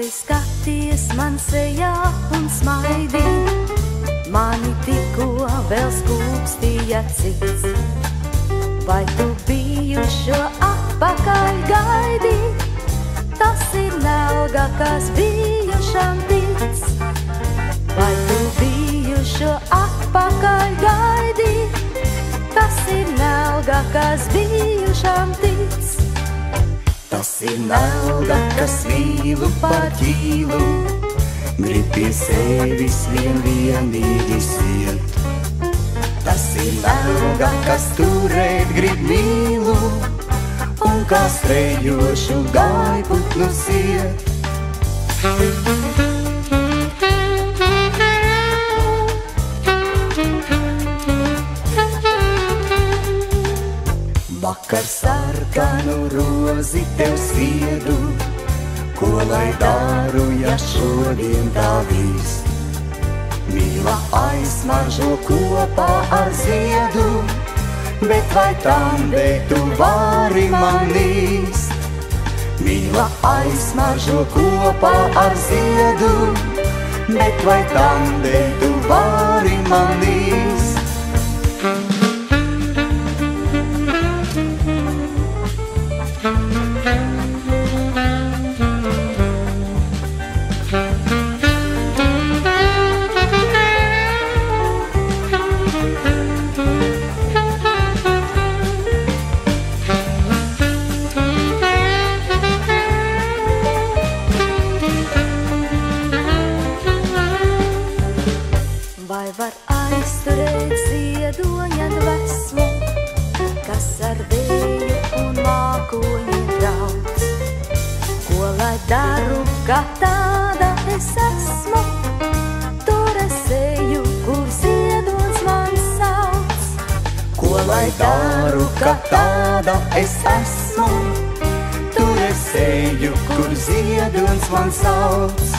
skaties man sejā un smaidī, mani tikko vēl skūpstīja cits. Vai tu bijušo atpakaļ gaidī? Tas ir nelga, kas bijušam tic. Vai tu bijušo atpakaļ gaidī? Tas ir nelga, kas bijušam tic. Tas ir nelga, kas vīlu par ķīlu, grib pie sevis vienīgi siet. Tas ir nelga, kas turēt grib mīlu, un kā skrējošu gaiputnu siet. Vakar sarkanu rozi tev sviedu, ko lai daru, ja šodien tā vīst. Mīla aizsmaržo kopā ar ziedu, bet vai tandē tu vari man nīst? Mīla aizsmaržo kopā ar ziedu, bet vai tandē tu vari man nīst? Vai var aizturēt ziedoņa dvesmu, kas ar vēju un mākoņiem brauc? Ko lai daru, ka tāda es esmu? Tur es eju, kur ziedonis man sauc. Ko lai daru, ka tāda es esmu? Tur es eju, kur ziedonis man sauc.